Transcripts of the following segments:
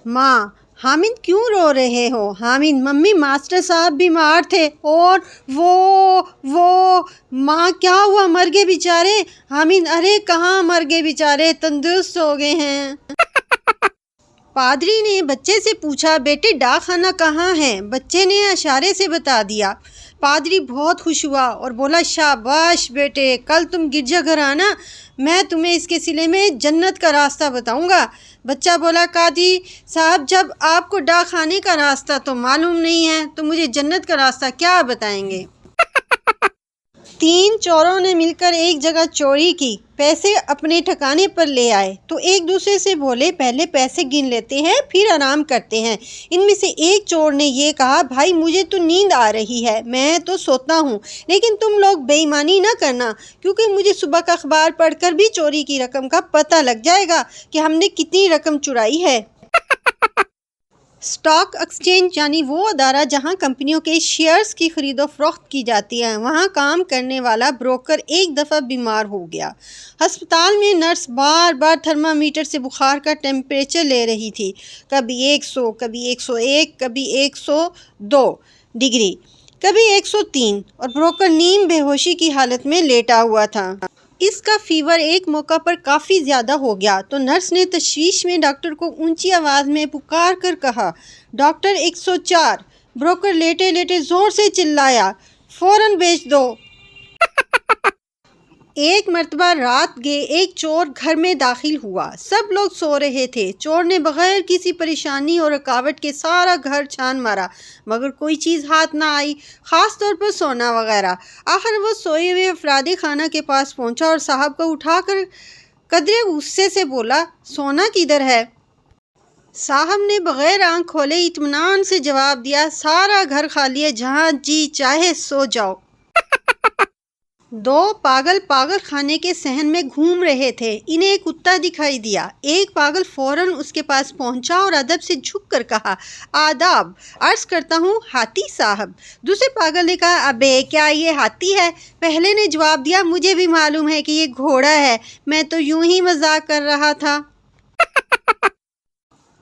माँ, हामिद क्यों रो रहे हो? हामिद, मम्मी मास्टर साहब बीमार थे और वो माँ क्या हुआ? मर गए बेचारे? हामिद, अरे कहाँ मर गए बेचारे, तंदुरुस्त हो गए हैं। पादरी ने बच्चे से पूछा, बेटे डाक खाना कहाँ है? बच्चे ने इशारे से बता दिया। पादरी बहुत खुश हुआ और बोला, शाबाश बेटे, कल तुम गिरजा घर आना, मैं तुम्हें इसके सिले में जन्नत का रास्ता बताऊंगा। बच्चा बोला, कादी साहब, जब आपको डाक खाने का रास्ता तो मालूम नहीं है तो मुझे जन्नत का रास्ता क्या बताएंगे? 3 चोरों ने मिलकर एक जगह चोरी की, पैसे अपने ठिकाने पर ले आए तो एक दूसरे से बोले, पहले पैसे गिन लेते हैं फिर आराम करते हैं। इनमें से एक चोर ने ये कहा, भाई मुझे तो नींद आ रही है, मैं तो सोता हूँ, लेकिन तुम लोग बेईमानी ना करना, क्योंकि मुझे सुबह का अखबार पढ़कर भी चोरी की रकम का पता लग जाएगा कि हमने कितनी रकम चुराई है। स्टॉक एक्सचेंज यानी वो अदारा जहां कंपनियों के शेयर्स की खरीदो फरोख्त की जाती है, वहां काम करने वाला ब्रोकर एक दफ़ा बीमार हो गया। अस्पताल में नर्स बार बार थर्मामीटर से बुखार का टेम्परेचर ले रही थी, कभी 100, कभी 101, कभी 102 डिग्री, कभी 103, और ब्रोकर नीम बेहोशी की हालत में लेटा हुआ था। इसका फीवर एक मौका पर काफ़ी ज़्यादा हो गया तो नर्स ने तशवीश में डॉक्टर को ऊंची आवाज़ में पुकार कर कहा, डॉक्टर 104। ब्रोकर लेटे लेटे ज़ोर से चिल्लाया, फ़ौरन भेज दो। एक मर्तबा रात गए एक चोर घर में दाखिल हुआ, सब लोग सो रहे थे। चोर ने बगैर किसी परेशानी और रुकावट के सारा घर छान मारा, मगर कोई चीज़ हाथ ना आई, ख़ास तौर पर सोना वगैरह। आखिर वो सोए हुए अफरादी खाना के पास पहुंचा और साहब को उठाकर कदरे गुस्से से बोला, सोना किधर है? साहब ने बगैर आंख खोले इत्मीनान से जवाब दिया, सारा घर खाली है, जहाँ जी चाहे सो जाओ। 2 पागल पागल खाने के सहन में घूम रहे थे, इन्हें एक कुत्ता दिखाई दिया। एक पागल फौरन उसके पास पहुंचा और अदब से झुककर कहा, आदाब, अर्ज करता हूँ हाथी साहब। दूसरे पागल ने कहा, अबे क्या ये हाथी है? पहले ने जवाब दिया, मुझे भी मालूम है कि ये घोड़ा है, मैं तो यूं ही मजाक कर रहा था।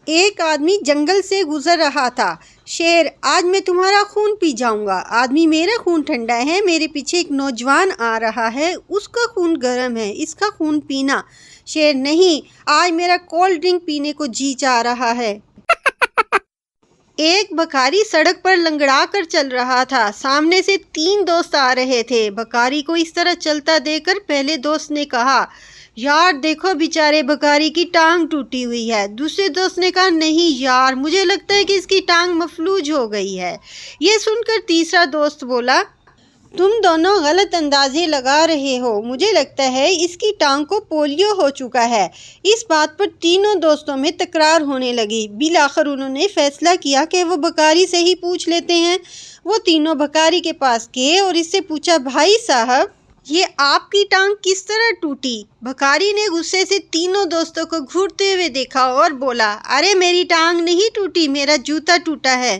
एक आदमी जंगल से गुजर रहा था, शेर, आज मैं तुम्हारा खून पी जाऊंगा। आदमी, मेरा खून ठंडा है, मेरे पीछे एक नौजवान आ रहा है, उसका खून गर्म है, इसका खून पीना। शेर, नहीं, आज मेरा कोल्ड ड्रिंक पीने को जी चाह रहा है। एक बकारी सड़क पर लंगड़ा कर चल रहा था, सामने से 3 दोस्त आ रहे थे। बकारी को इस तरह चलता देखकर पहले दोस्त ने कहा, यार देखो बेचारे बकारी की टांग टूटी हुई है। दूसरे दोस्त ने कहा, नहीं यार, मुझे लगता है कि इसकी टांग मफलूज हो गई है। ये सुनकर तीसरा दोस्त बोला, तुम दोनों गलत अंदाजे लगा रहे हो, मुझे लगता है इसकी टांग को पोलियो हो चुका है। इस बात पर तीनों दोस्तों में तकरार होने लगी। बिलाखिर उन्होंने फैसला किया कि वो बकारी से ही पूछ लेते हैं। वो तीनों बकारी के पास गए और इससे पूछा, भाई साहब, ये आपकी टांग किस तरह टूटी? बकारी ने गुस्से से तीनों दोस्तों को घूरते हुए देखा और बोला, अरे मेरी टांग नहीं टूटी, मेरा जूता टूटा है।